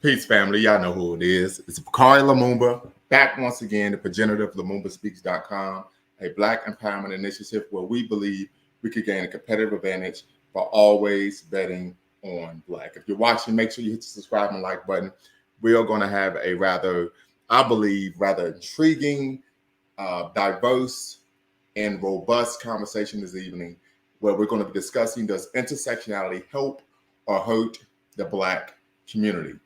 Peace, family. Y'all know who it is. It's Bakari Lumumba, back once again, the progenitor of LumumbaSpeaks.com, a Black empowerment initiative where we believe we could gain a competitive advantage by always betting on Black. If you're watching, make sure you hit the subscribe and like button. We are going to have a I believe, rather intriguing, diverse, and robust conversation this evening where we're going to be discussing, does intersectionality help or hurt the Black community?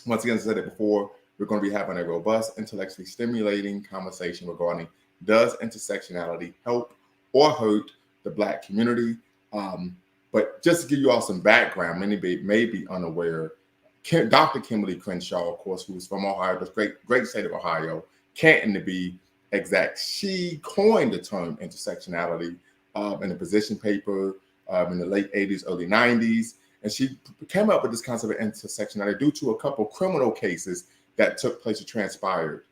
Once again, as I said it before, we're going to be having a robust, intellectually stimulating conversation regarding, does intersectionality help or hurt the Black community? But just to give you all some background, many may be unaware, Dr. Kimberly Crenshaw, of course, who's from Ohio, the great state of Ohio, Canton to be exact, she coined the term intersectionality in a position paper in the late 80s, early 90s. And she came up with this concept of intersectionality due to a couple of criminal cases that took place or transpired,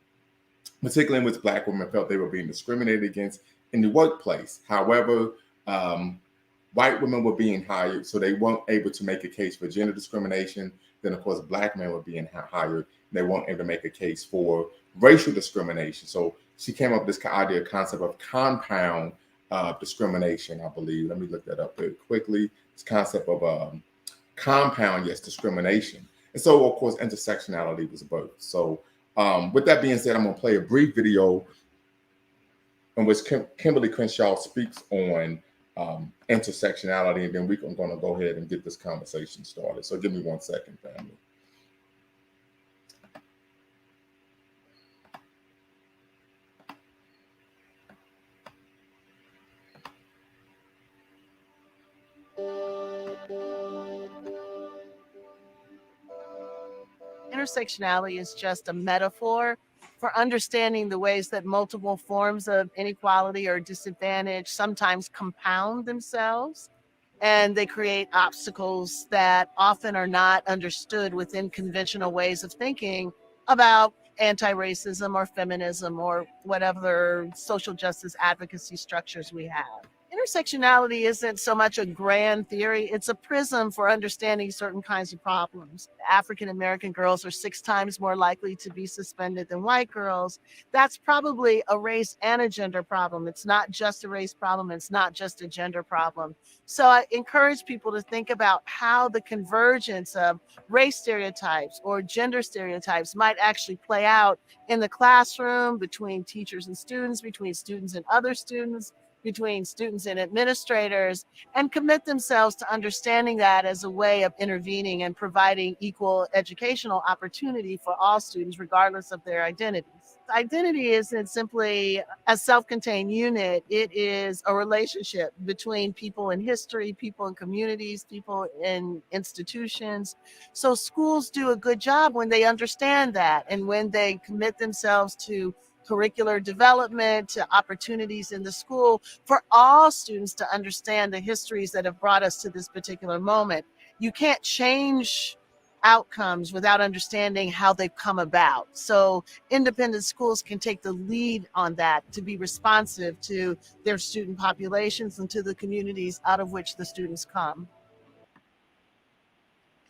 particularly in which Black women felt they were being discriminated against in the workplace. However, white women were being hired, so they weren't able to make a case for gender discrimination. Then, of course, Black men were being hired. They weren't able to make a case for racial discrimination. So she came up with this concept of compound discrimination, I believe. Let me look that up very quickly. This concept of compound, yes, discrimination. And so, of course, intersectionality was birthed. So with that being said, I'm going to play a brief video in which Kimberly Crenshaw speaks on intersectionality, and then we're going to go ahead and get this conversation started. So give me 1 second, family. Intersectionality is just a metaphor for understanding the ways that multiple forms of inequality or disadvantage sometimes compound themselves, and they create obstacles that often are not understood within conventional ways of thinking about anti-racism or feminism or whatever social justice advocacy structures we have. Intersectionality isn't so much a grand theory, it's a prism for understanding certain kinds of problems. African American girls are 6 times more likely to be suspended than white girls. That's probably a race and a gender problem. It's not just a race problem, it's not just a gender problem. So I encourage people to think about how the convergence of race stereotypes or gender stereotypes might actually play out in the classroom, between teachers and students, between students and other students, between students and administrators, and commit themselves to understanding that as a way of intervening and providing equal educational opportunity for all students, regardless of their identities. Identity isn't simply a self-contained unit. It is a relationship between people in history, people in communities, people in institutions. So schools do a good job when they understand that and when they commit themselves to curricular development, to opportunities in the school for all students to understand the histories that have brought us to this particular moment. You can't change outcomes without understanding how they've come about. So independent schools can take the lead on that to be responsive to their student populations and to the communities out of which the students come.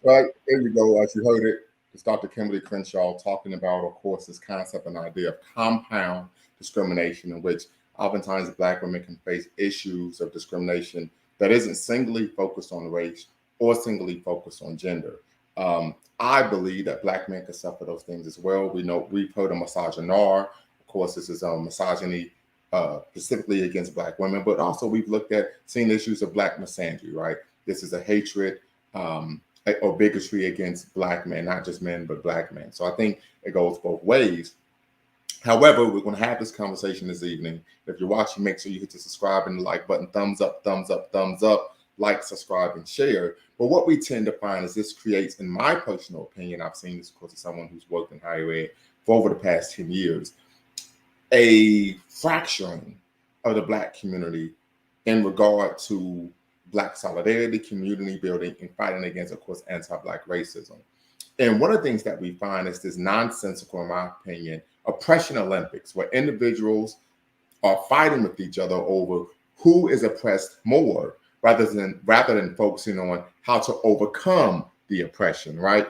Right, there you go. As you heard it, it's Dr. Kimberly Crenshaw talking about, of course, this concept and idea of compound discrimination, in which oftentimes Black women can face issues of discrimination that isn't singly focused on race or singly focused on gender. I believe that Black men can suffer those things as well. We've heard of misogynoir. Of course, this is misogyny specifically against Black women, but also we've seen issues of Black misandry, right? This is a hatred or bigotry against Black men, not just men, but Black men. So I think it goes both ways. However, we're going to have this conversation this evening. If you're watching, make sure you hit the subscribe and the like button, thumbs up, thumbs up, thumbs up, like, subscribe, and share. But what we tend to find is this creates, in my personal opinion, I've seen this, of course, as someone who's worked in higher ed for over the past 10 years, a fracturing of the Black community in regard to Black solidarity, community building, and fighting against, of course, anti-Black racism. And one of the things that we find is this nonsensical, in my opinion, oppression Olympics, where individuals are fighting with each other over who is oppressed more, rather than focusing on how to overcome the oppression, right?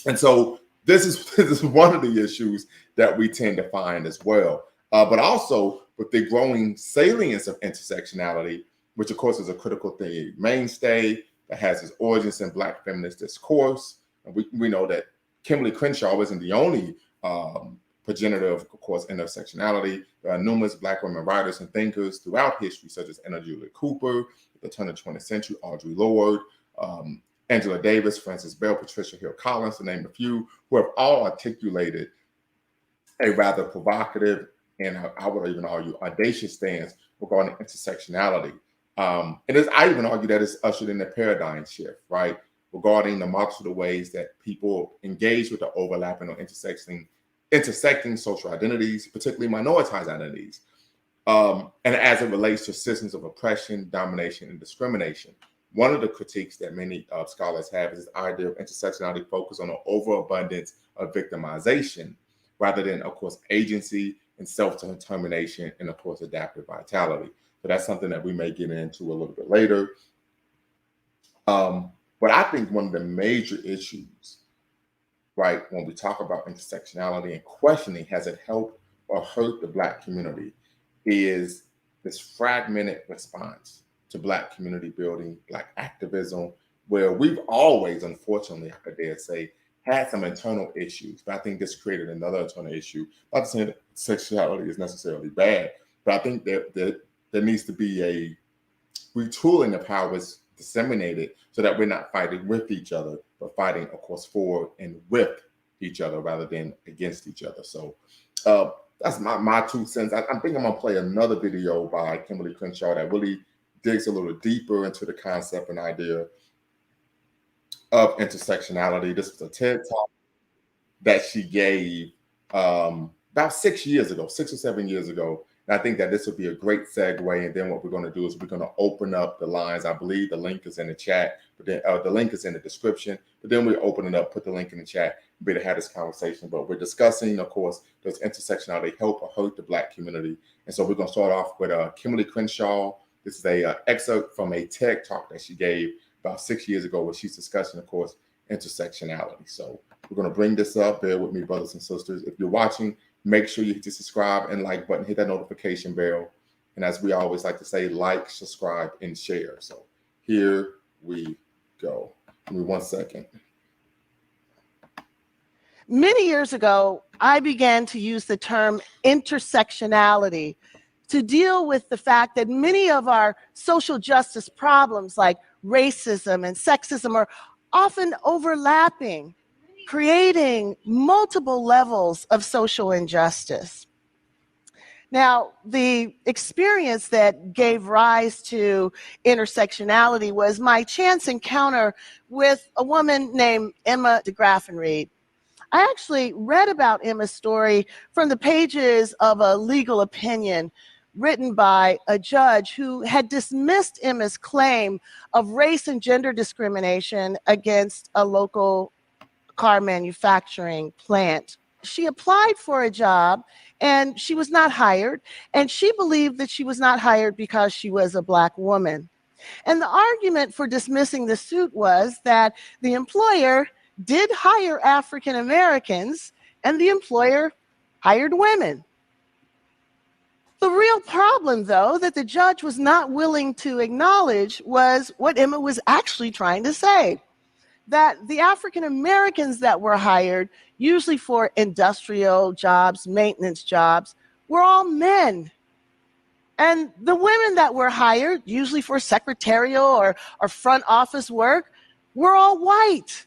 And so this is this is one of the issues that we tend to find as well. But also with the growing salience of intersectionality, which of course is a critical thing mainstay that has its origins in Black feminist discourse. And we know that Kimberly Crenshaw wasn't the only progenitor of course, intersectionality. There are numerous Black women writers and thinkers throughout history, such as Anna Julia Cooper, at the turn of the 20th century, Audre Lorde, Angela Davis, Frances Bell, Patricia Hill Collins, to name a few, who have all articulated a rather provocative and I would even argue audacious stance regarding intersectionality. I even argue that it's ushered in a paradigm shift, right, regarding the multitude of ways that people engage with the overlapping or intersecting social identities, particularly minoritized identities, and as it relates to systems of oppression, domination, and discrimination. One of the critiques that many scholars have is this idea of intersectionality focused on an overabundance of victimization rather than, of course, agency and self-determination and, of course, adaptive vitality. So that's something that we may get into a little bit later. But I think one of the major issues, right, when we talk about intersectionality and questioning, has it helped or hurt the Black community, is this fragmented response to Black community building, Black activism, where we've always, unfortunately, I dare say, had some internal issues. But I think this created another internal issue. Not saying that sexuality is necessarily bad, but I think that there needs to be a retooling of how it's disseminated so that we're not fighting with each other, but fighting, of course, for and with each other rather than against each other. So that's my 2 cents. I think I'm going to play another video by Kimberly Crenshaw that really digs a little deeper into the concept and idea of intersectionality. This was a TED Talk that she gave about 6 years ago, 6 or 7 years ago. And I think that this would be a great segue. And then what we're going to do is we're going to open up the lines. I believe the link is in the chat, but then the link is in the description. But then we open it up, put the link in the chat, be to have this conversation. But we're discussing, of course, does intersectionality help or hurt the Black community? And so we're going to start off with Kimberly Crenshaw. This is a excerpt from a TED Talk that she gave about 6 years ago, where she's discussing, of course, intersectionality. So we're going to bring this up. Bear with me, brothers and sisters. If you're watching, make sure you hit the subscribe and like button, hit that notification bell. And as we always like to say, like, subscribe, and share. So here we go. Give me 1 second. Many years ago, I began to use the term intersectionality to deal with the fact that many of our social justice problems like racism and sexism are often overlapping, creating multiple levels of social injustice. Now, the experience that gave rise to intersectionality was my chance encounter with a woman named Emma de Graffenried. I actually read about Emma's story from the pages of a legal opinion written by a judge who had dismissed Emma's claim of race and gender discrimination against a local car manufacturing plant. She applied for a job and she was not hired, and she believed that she was not hired because she was a Black woman. And the argument for dismissing the suit was that the employer did hire African Americans and the employer hired women. The real problem, though, that the judge was not willing to acknowledge was what Emma was actually trying to say, that the African Americans that were hired, usually for industrial jobs, maintenance jobs, were all men. And the women that were hired, usually for secretarial or front office work, were all white.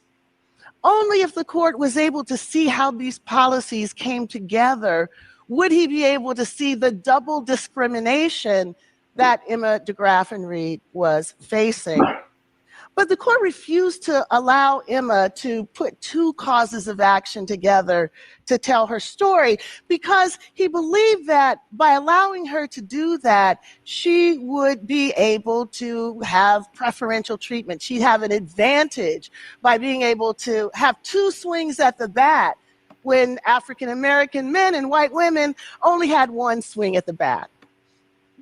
Only if the court was able to see how these policies came together would he be able to see the double discrimination that Emma de Graffenried was facing. But the court refused to allow Emma to put two causes of action together to tell her story because he believed that by allowing her to do that, she would be able to have preferential treatment. She'd have an advantage by being able to have two swings at the bat when African American men and white women only had one swing at the bat.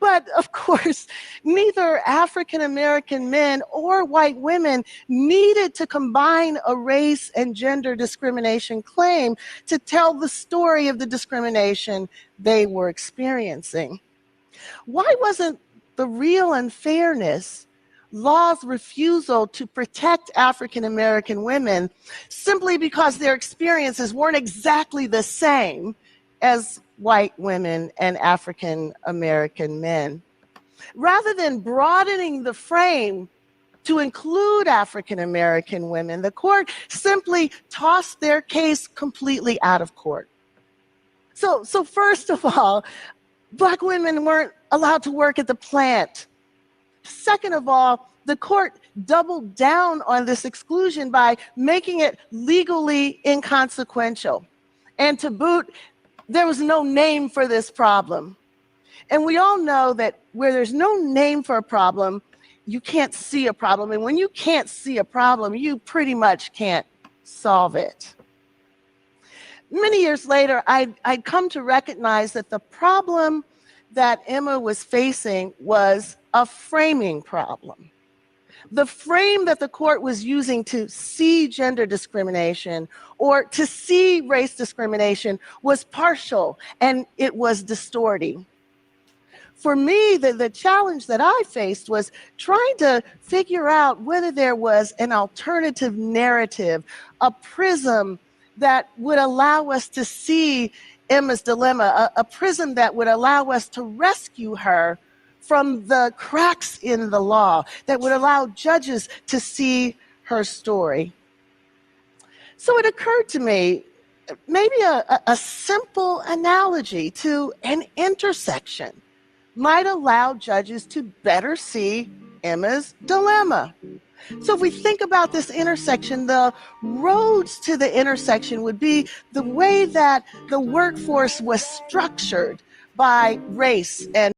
But of course, neither African American men or white women needed to combine a race and gender discrimination claim to tell the story of the discrimination they were experiencing. Why wasn't the real unfairness law's refusal to protect African American women simply because their experiences weren't exactly the same as white women and African American men? Rather than broadening the frame to include African American women, the court simply tossed their case completely out of court. So first of all, Black women weren't allowed to work at the plant. Second of all, the court doubled down on this exclusion by making it legally inconsequential. And to boot, there was no name for this problem. And we all know that where there's no name for a problem, you can't see a problem. And when you can't see a problem, you pretty much can't solve it. Many years later, I'd come to recognize that the problem that Emma was facing was a framing problem. The frame that the court was using to see gender discrimination or to see race discrimination was partial and it was distorting. For me, the challenge that I faced was trying to figure out whether there was an alternative narrative, a prism that would allow us to see Emma's dilemma, a prism that would allow us to rescue her from the cracks in the law, that would allow judges to see her story. So it occurred to me, maybe a simple analogy to an intersection might allow judges to better see Emma's dilemma. So if we think about this intersection, the roads to the intersection would be the way that the workforce was structured by race and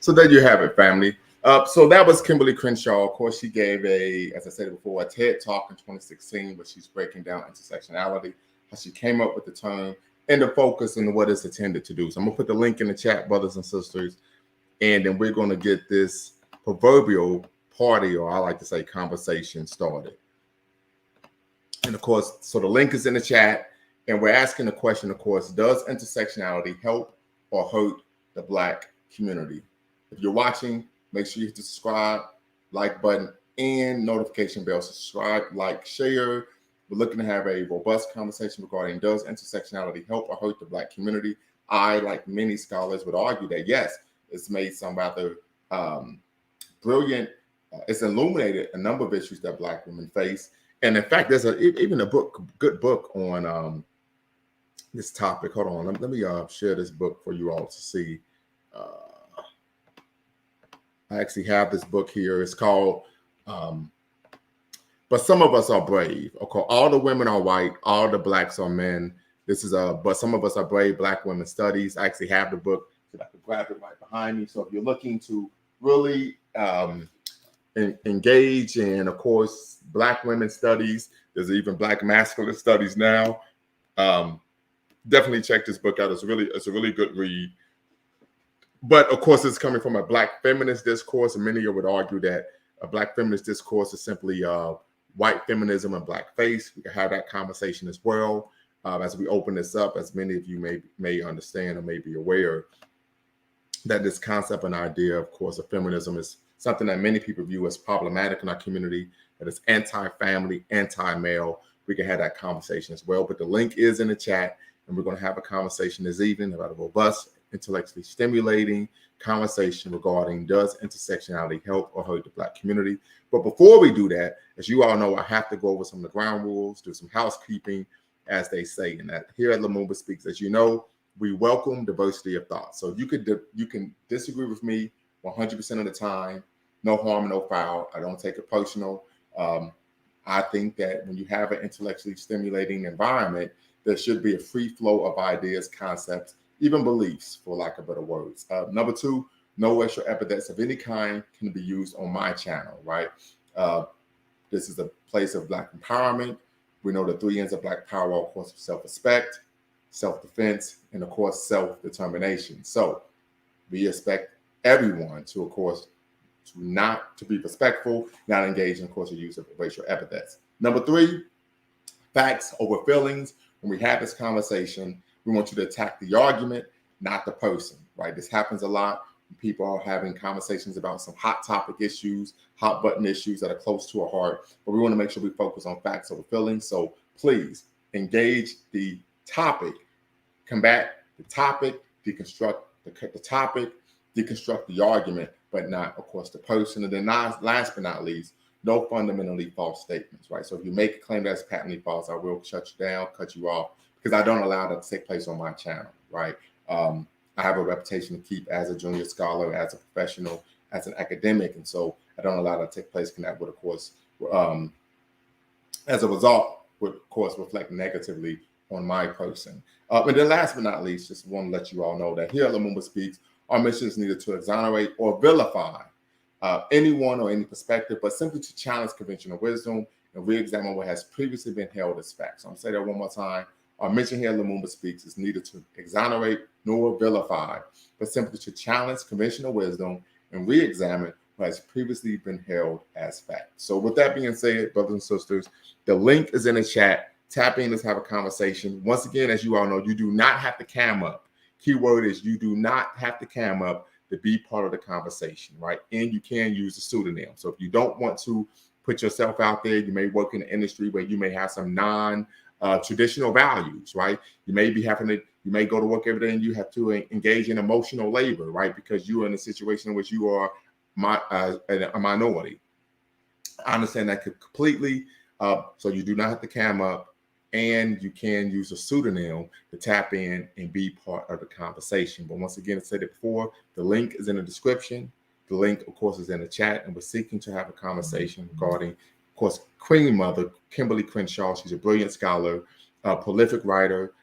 So there you have it, family. So that was Kimberly Crenshaw. Of course, she gave as I said before, a TED Talk in 2016, where she's breaking down intersectionality, how she came up with the term, and the focus and what it's intended to do. So I'm gonna put the link in the chat, brothers and sisters, and then we're gonna get this proverbial party, or I like to say conversation, started. And of course, so the link is in the chat, and we're asking the question, of course, does intersectionality help or hurt the Black community? If you're watching, make sure you hit the subscribe, like button, and notification bell. Subscribe, like, share. We're looking to have a robust conversation regarding does intersectionality help or hurt the Black community? I, like many scholars, would argue that yes, it's made some rather brilliant, it's illuminated a number of issues that Black women face. And in fact, there's even a good book on this topic. Hold on, let me share this book for you all to see. I actually have this book here. It's called But Some of Us Are Brave. Okay, all the women are white, all the Blacks are men. This is But Some of Us Are Brave, Black Women Studies. I actually have the book, so I can grab it right behind me. So if you're looking to really engage in, of course, Black women studies, there's even Black masculine studies now. Definitely check this book out. It's a really good read. But of course, it's coming from a Black feminist discourse, and many would argue that a Black feminist discourse is simply white feminism and blackface. We can have that conversation as well. as we open this up, as many of you may understand or may be aware, that this concept and idea, of course, of feminism is something that many people view as problematic in our community, that is anti-family, anti-male. We can have that conversation as well. But the link is in the chat, and we're going to have a conversation this evening about a robust, intellectually stimulating conversation regarding, does intersectionality help or hurt the Black community? But before we do that, as you all know, I have to go over some of the ground rules, do some housekeeping, as they say. And that here at Lumumba Speaks, as you know, we welcome diversity of thought. So you can disagree with me 100% of the time. No harm, no foul. I don't take it personal. I think that when you have an intellectually stimulating environment, there should be a free flow of ideas, concepts, even beliefs, for lack of better words. Number two, no racial epithets of any kind can be used on my channel, right? This is a place of Black empowerment. We know the three ends of Black power, of course, self-respect, self-defense, and of course, self-determination. So we expect everyone to, of course, to be respectful, not engage in, of course, the use of racial epithets. Number three, facts over feelings. When we have this conversation, we want you to attack the argument, not the person, right? This happens a lot when people are having conversations about some hot topic issues, hot button issues that are close to our heart, but we want to make sure we focus on facts over feelings. So please engage the topic, combat the topic, deconstruct the topic, deconstruct the argument, but not, of course, the person. And then last but not least, no fundamentally false statements, right? So if you make a claim that's patently false, I will shut you down, cut you off, because I don't allow that to take place on my channel, right? I have a reputation to keep as a junior scholar, as a professional, as an academic, and so I don't allow that to take place. And that would, of course, as a result, would, of course, reflect negatively on my person. And then last but not least, just want to let you all know that here at Lumumba Speaks, our mission is neither to exonerate or vilify anyone or any perspective, but simply to challenge conventional wisdom and re-examine what has previously been held as facts. So I'm going to say that one more time. Our mission here at Lumumba Speaks is neither to exonerate nor vilify, but simply to challenge conventional wisdom and re-examine what has previously been held as fact. So with that being said, brothers and sisters, the link is in the chat. Tap in, let's have a conversation. Once again, as you all know, you do not have to cam up. Keyword is you do not have to cam up to be part of the conversation, right? And you can use a pseudonym. So if you don't want to put yourself out there, you may work in an industry where you may have some non-traditional values, right? You may go to work every day and you have to engage in emotional labor, right? Because you are in a situation in which you are a minority. I understand that completely. So you do not have to cam up, and you can use a pseudonym to tap in and be part of the conversation. But once again, I said it before, the link is in the description. The link, of course, is in the chat, and we're seeking to have a conversation regarding, of course, Queen Mother, Kimberly Crenshaw. She's a brilliant scholar, a prolific writer.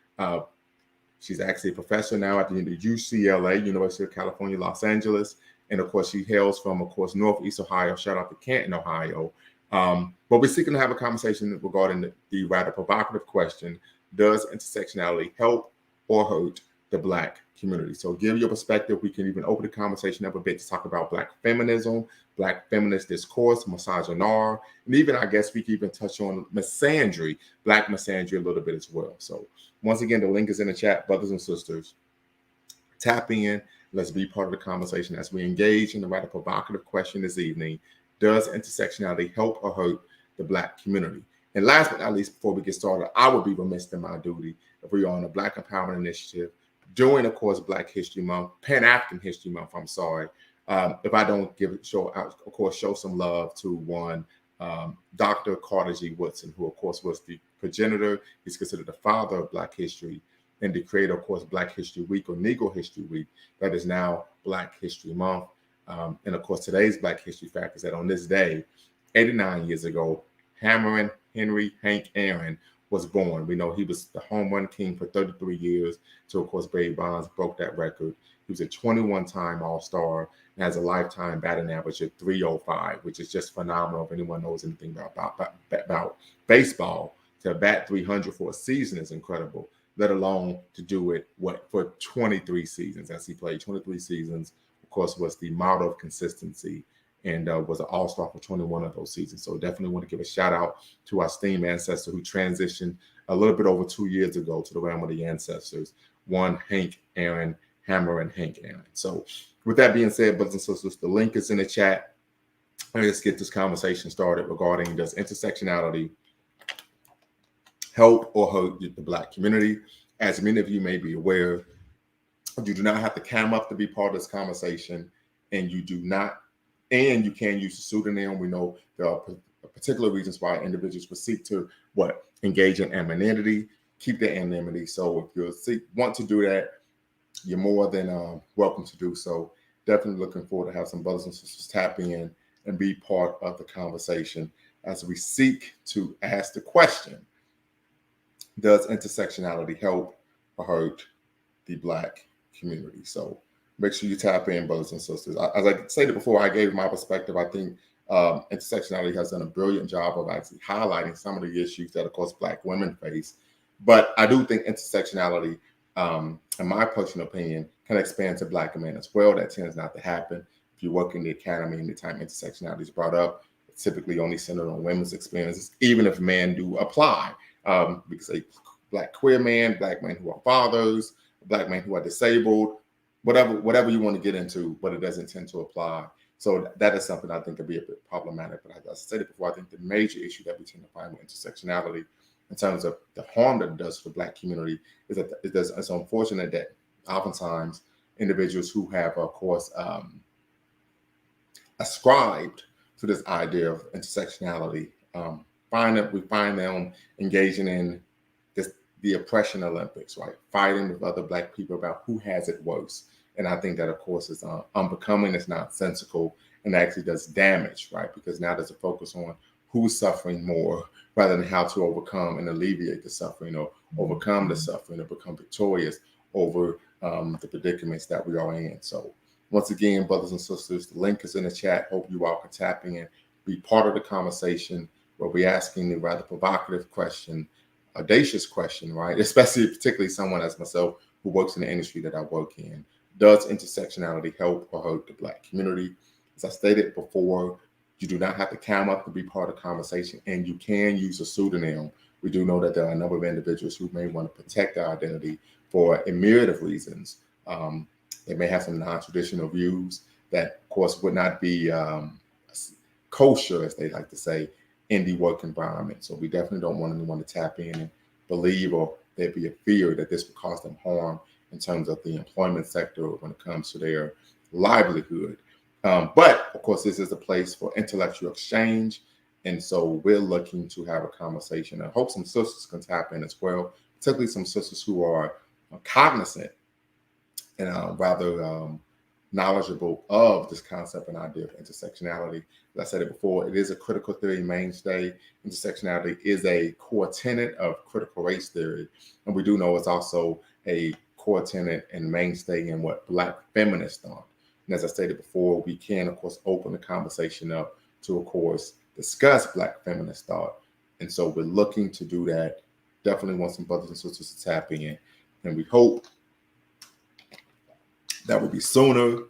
She's actually a professor now at the UCLA, University of California, Los Angeles. And of course, she hails from, of course, Northeast Ohio. Shout out to Canton, Ohio. But we're seeking to have a conversation regarding the rather provocative question, does intersectionality help or hurt the Black community? So give your perspective. We can even open the conversation up a bit to talk about Black feminism, Black feminist discourse, misogyny, and even, I guess, we can even touch on misandry, Black misandry a little bit as well. So once again, the link is in the chat, brothers and sisters. Tap in. Let's be part of the conversation as we engage in the rather provocative question this evening. Does intersectionality help or hurt the Black community? And last but not least, before we get started, I would be remiss in my duty if we are on the Black Empowerment Initiative during, of course, Black History Month, Pan-African History Month, I'm sorry, if I don't show some love to one, Dr. Carter G. Woodson, who, of course, was the progenitor. He's considered the father of Black history and the creator, of course, Black History Week or Negro History Week, that is now Black History Month. And of course, today's Black History fact is that on this day, 89 years ago, Hammerin Henry Hank Aaron was born. We know he was the home run king for 33 years. So, of course, Barry Bonds broke that record. He was a 21-time All-Star and has a lifetime batting average of 305, which is just phenomenal. If anyone knows anything about baseball, to bat 300 for a season is incredible, let alone to do it for 23 seasons, as he played 23 seasons. Of course, was the model of consistency and was an all-star for 21 of those seasons. So definitely want to give a shout out to our esteemed ancestor who transitioned a little bit over 2 years ago to the realm of the ancestors, one Hank Aaron Hammer and Hank Aaron. So with that being said, brothers and sisters, the link is in the chat. Let's get this conversation started regarding, does intersectionality help or hurt the Black community? As many of you may be aware, you do not have to cam up to be part of this conversation, and you can use a pseudonym. We know there are particular reasons why individuals would seek to engage in anonymity, keep their anonymity. So if you want to do that, you're more than welcome to do so. Definitely looking forward to have some brothers and sisters tap in and be part of the conversation as we seek to ask the question, does intersectionality help or hurt the Black community? So make sure you tap in, brothers and sisters. As I stated before, I gave my perspective. I think intersectionality has done a brilliant job of actually highlighting some of the issues that, of course, Black women face. But I do think intersectionality, in my personal opinion, can expand to Black men as well. That tends not to happen. If you work in the academy, anytime intersectionality is brought up, it's typically only centered on women's experiences, even if men do apply. Because a Black queer man, Black men who are fathers, Black men who are disabled, whatever you want to get into, but it doesn't tend to apply. So that is something I think could be a bit problematic. But as I said it before, I think the major issue that we tend to find with intersectionality in terms of the harm that it does to the Black community is that it's unfortunate that oftentimes individuals who have, of course, ascribed to this idea of intersectionality, we find them engaging in the oppression Olympics, right? Fighting with other Black people about who has it worse. And I think that, of course, is unbecoming, it's nonsensical, and actually does damage, right? Because now there's a focus on who's suffering more rather than how to overcome and alleviate the suffering, or overcome the suffering, or become victorious over the predicaments that we are in. So once again, brothers and sisters, the link is in the chat. Hope you all can tap in, be part of the conversation where we're asking the rather provocative question, audacious question, right? Particularly someone as myself who works in the industry that I work in. Does intersectionality help or hurt the Black community? As I stated before, you do not have to cam up to be part of the conversation, and you can use a pseudonym. We do know that there are a number of individuals who may want to protect their identity for a myriad of reasons. They may have some non-traditional views that, of course, would not be kosher, as they like to say, in the work environment. So we definitely don't want anyone to tap in and believe, or there'd be a fear that this would cause them harm in terms of the employment sector when it comes to their livelihood. But of course, this is a place for intellectual exchange. And so we're looking to have a conversation. I hope some sisters can tap in as well, particularly some sisters who are cognizant and rather knowledgeable of this concept and idea of intersectionality. As I said it before, it is a critical theory mainstay. Intersectionality is a core tenet of critical race theory. And we do know it's also a core tenet and mainstay in what Black feminists thought. And as I stated before, we can, of course, open the conversation up to, of course, discuss Black feminist thought. And so we're looking to do that. Definitely want some brothers and sisters to tap in. And we hope that will be sooner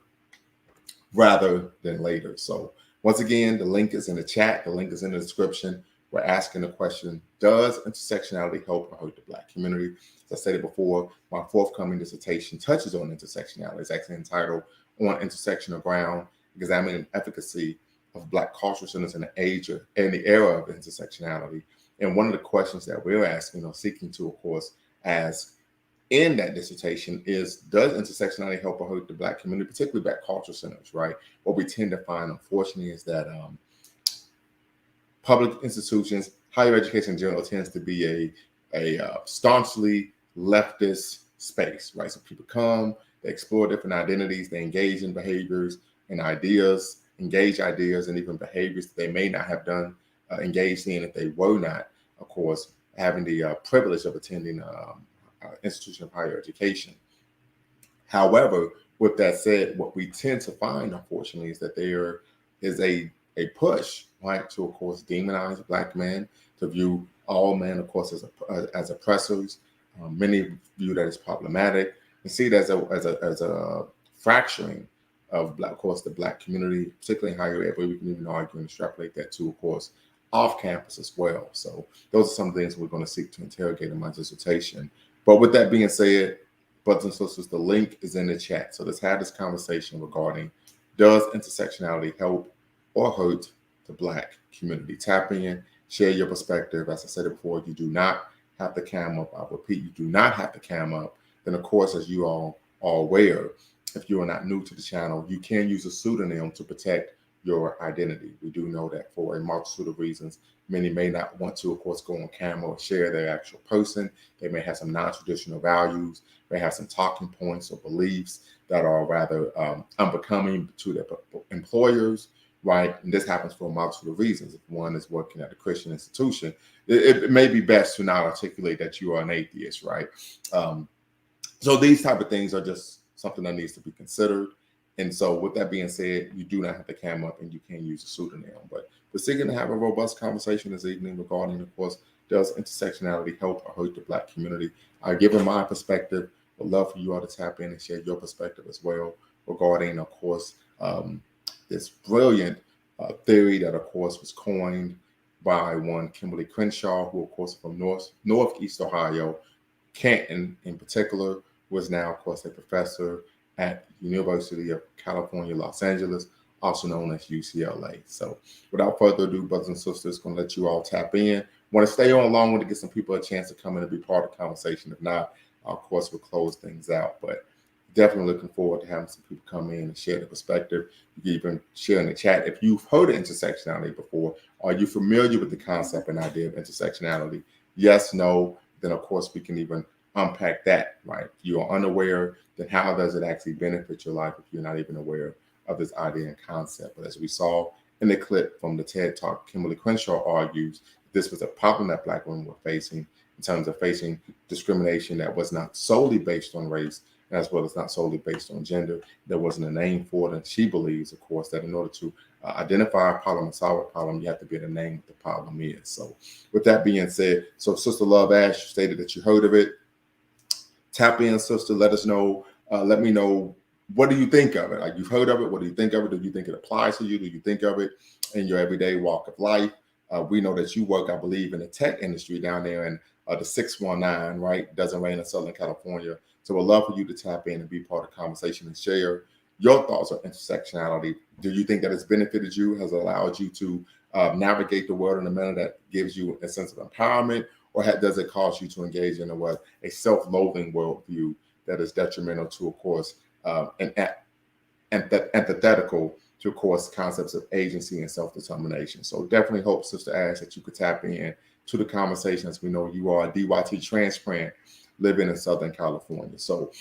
rather than later. So once again, the link is in the chat. The link is in the description. We're asking the question, does intersectionality help or hurt the Black community? As I stated before, my forthcoming dissertation touches on intersectionality. It's actually entitled On Intersectional Ground, Examining the Efficacy of Black Cultural Centers in the Age and the Era of Intersectionality. And one of the questions that we're asking, or seeking to, of course, ask in that dissertation is, does intersectionality help or hurt the Black community, particularly Black cultural centers, right? What we tend to find, unfortunately, is that public institutions, higher education in general, tends to be a staunchly leftist space, right? So people come, they explore different identities, they engage in behaviors and ideas, engage ideas and even behaviors that they may not have done, engaged in if they were not, of course, having the privilege of attending institution of higher education. However, with that said, what we tend to find, unfortunately, is that there is a push, right, to, of course, demonize Black men, to view all men, of course, as oppressors. Many view that as problematic, and see it as a fracturing of Black, of course, the Black community, particularly in higher ed, but we can even argue and extrapolate that to, of course, off campus as well. So those are some things we're going to seek to interrogate in my dissertation. But with that being said, brothers and sisters, the link is in the chat. So let's have this conversation regarding, does intersectionality help or hurt the Black community? Tap in, share your perspective. As I said it before, you do not have the cam up. I repeat, you do not have the cam up. Then, of course, as you all are aware, if you are not new to the channel, you can use a pseudonym to protect your identity. We do know that for a multitude of reasons, many may not want to, of course, go on camera or share their actual person. They may have some non-traditional values, may have some talking points or beliefs that are rather unbecoming to their employers, right? And this happens for a multitude of reasons. If one is working at a Christian institution, it may be best to not articulate that you are an atheist, right? So these type of things are just something that needs to be considered. And so with that being said, you do not have to cam up and you can use a pseudonym. But we're seeking to have a robust conversation this evening regarding, of course, does intersectionality help or hurt the Black community? Given my perspective, would love for you all to tap in and share your perspective as well regarding, of course, this brilliant theory that, of course, was coined by one Kimberly Crenshaw, who, of course, from Northeast Ohio. Canton, in particular, was now, of course, a professor at University of California, Los Angeles, also known as UCLA. So without further ado, brothers and sisters, going to let you all tap in. Want to stay on long to get some people a chance to come in and be part of the conversation. If not, of course, we'll close things out. But definitely looking forward to having some people come in and share their perspective. You can even share in the chat if you've heard of intersectionality before. Are you familiar with the concept and idea of intersectionality? Yes, no. Then, of course, we can even unpack that, right? If you are unaware, then how does it actually benefit your life if you're not even aware of this idea and concept? But as we saw in the clip from the TED Talk, Kimberly Crenshaw argues this was a problem that Black women were facing in terms of facing discrimination that was not solely based on race, as well as not solely based on gender. There wasn't a name for it, and she believes, of course, that in order to identify a problem and solve a problem, you have to be able to name what the problem is. So with that being said, so Sister Love Ash stated that you heard of it. Tap in, sister, let us know. Let me know, what do you think of it? Like, you've heard of it, what do you think of it? Do you think it applies to you? Do you think of it in your everyday walk of life? We know that you work, I believe, in the tech industry down there in the 619, right? Doesn't rain in Southern California. So we'd love for you to tap in and be part of the conversation and share your thoughts on intersectionality. Do you think that it's benefited you, has allowed you to navigate the world in a manner that gives you a sense of empowerment, or does it cause you to engage in a self-loathing worldview that is detrimental to, of course, and antithetical to, of course, concepts of agency and self-determination? So definitely hope, Sister Ash, that you could tap in to the conversation, as we know you are a DYT transplant living in Southern California. So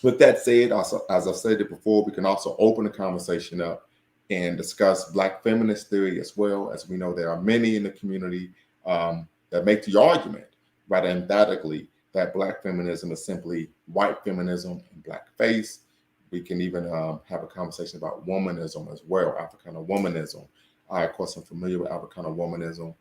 with that said, also, as I've said it before, we can also open the conversation up and discuss Black feminist theory as well. As we know, there are many in the community that make the argument rather emphatically that Black feminism is simply white feminism in blackface. We can even have a conversation about womanism as well, Africana womanism. I, of course, am familiar with Africana womanism.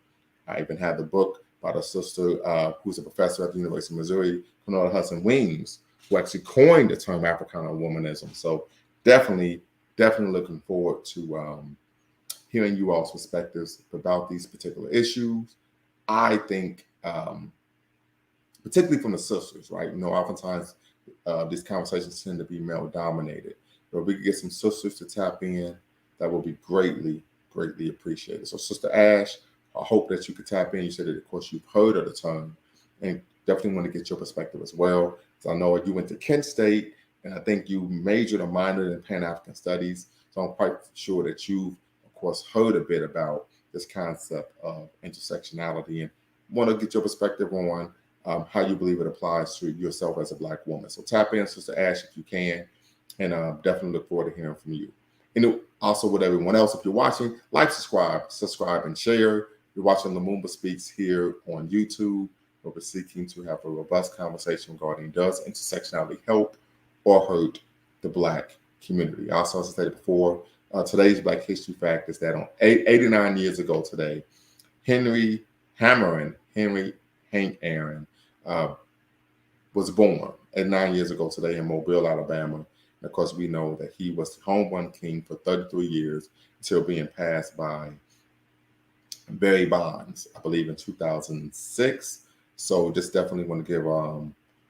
I even have the book by the sister who's a professor at the University of Missouri, Cornelia Hudson Weems, who actually coined the term Africana womanism. So definitely looking forward to hearing you all's perspectives about these particular issues. I think, particularly from the sisters, right? You know, oftentimes these conversations tend to be male dominated. But if we could get some sisters to tap in, that will be greatly appreciated. So Sister Ash, I hope that you could tap in. You said that, of course, you've heard of the term, and definitely want to get your perspective as well. So I know you went to Kent State, and I think you majored or minored in Pan-African Studies. So I'm quite sure that you've, of course, heard a bit about this concept of intersectionality, and want to get your perspective on how you believe it applies to yourself as a Black woman. So tap in, Sister Ash, if you can, and definitely look forward to hearing from you. And also with everyone else, if you're watching, like, subscribe, and share. You're watching Lumumba Speaks here on YouTube, where we're seeking to have a robust conversation regarding, does intersectionality help or hurt the Black community? Also, as I stated before, today's Black History fact is that on 89 years ago today, Henry Hank Aaron was born at 9 years ago today in Mobile, Alabama. And of course, we know that he was home run king for 33 years until being passed by Barry Bonds, I believe, in 2006. So just definitely want to give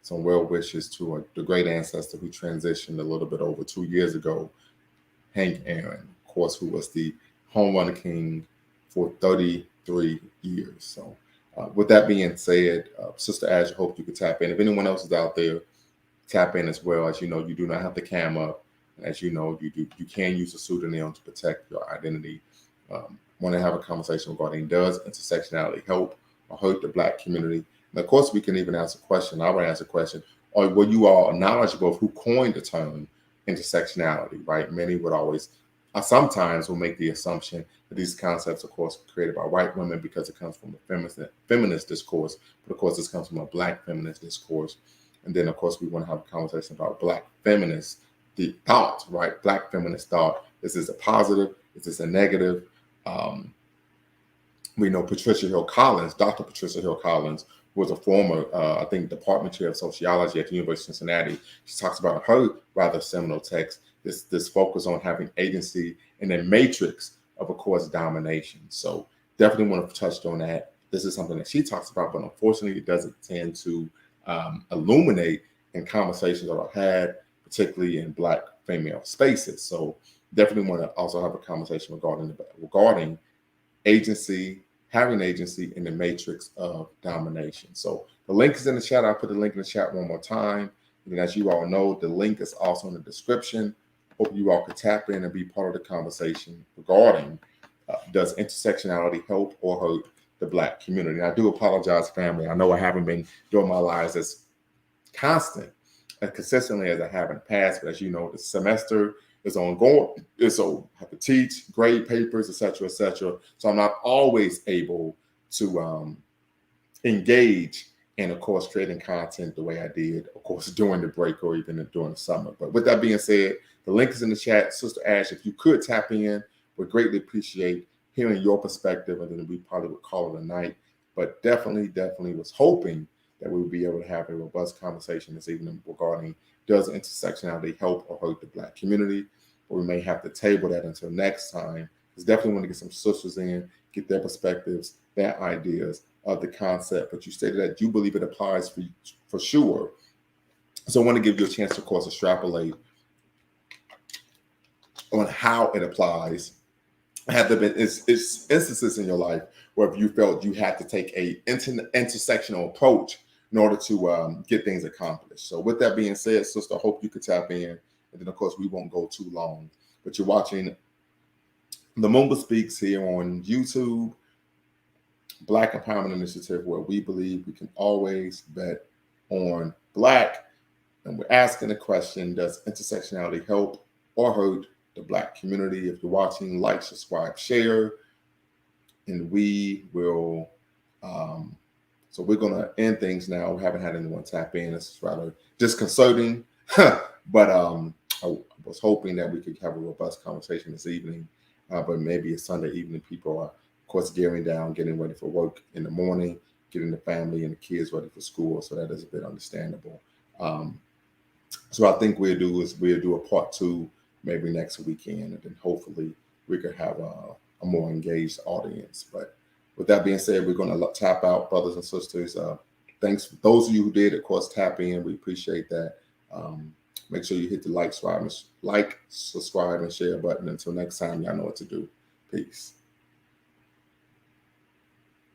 some well wishes to the great ancestor who transitioned a little bit over 2 years ago, Hank Aaron, of course, who was the home run king for 33 years. So with that being said, Sister Ash, I hope you could tap in. If anyone else is out there, tap in as well. As you know, you do not have to cam up. As you know, you can use a pseudonym to protect your identity. Want to have a conversation regarding does intersectionality help or hurt the Black community? And of course, we can even ask a question. I would ask a question: or were you all knowledgeable of who coined the term intersectionality? Right? Many would always, sometimes will make the assumption that these concepts, of course, were created by white women because it comes from a feminist discourse. But of course, this comes from a Black feminist discourse. And then, of course, we want to have a conversation about Black feminist the thought, right? Black feminist thought. Is this a positive? Is this a negative? Um, we know Patricia Hill Collins, Dr. Patricia Hill Collins, was a former, I think, department chair of sociology at the University of Cincinnati. She talks about her rather seminal text, this focus on having agency in a matrix of course, domination. So definitely want to touch on that. This is something that she talks about, but unfortunately, it doesn't tend to illuminate in conversations that are had, particularly in Black female spaces. So definitely want to also have a conversation regarding agency, having agency in the matrix of domination. So the link is in the chat. I'll put the link in the chat one more time. And as you all know, the link is also in the description. Hope you all could tap in and be part of the conversation regarding does intersectionality help or hurt the Black community? And I do apologize, family. I know I haven't been doing my lives as constant and consistently as I have in the past, but as you know, the semester is ongoing. So I have to teach, grade papers, etc., etc. So I'm not always able to engage in, of course, creating content the way I did, of course, during the break or even during the summer. But with that being said, the link is in the chat. Sister Ash, if you could tap in, would greatly appreciate hearing your perspective, and then we probably would call it a night. But definitely was hoping that we would be able to have a robust conversation this evening regarding does intersectionality help or hurt the Black community? Or we may have to table that until next time. Because definitely want to get some sisters in, get their perspectives, their ideas of the concept. But you stated that you believe it applies for sure. So I want to give you a chance to, of course, extrapolate on how it applies. Have there been instances in your life where you felt you had to take a intersectional approach in order to get things accomplished? So with that being said, sister, I hope you could tap in. And then, of course, we won't go too long. But you're watching The Mumba Speaks here on YouTube, Black Empowerment Initiative, where we believe we can always bet on Black. And we're asking the question, does intersectionality help or hurt the Black community? If you're watching, like, subscribe, share, and we will. So we're going to end things now. We haven't had anyone tap in. It's rather disconcerting, but I was hoping that we could have a robust conversation this evening. But maybe a Sunday evening, people are, of course, gearing down, getting ready for work in the morning, getting the family and the kids ready for school. So that is a bit understandable. So I think we'll do a part 2 maybe next weekend, and then hopefully we could have a more engaged audience. But with that being said, we're going to tap out, brothers and sisters. Thanks for those of you who did, of course, tap in. We appreciate that. Make sure you hit the like, subscribe, and share button. Until next time, y'all know what to do. Peace.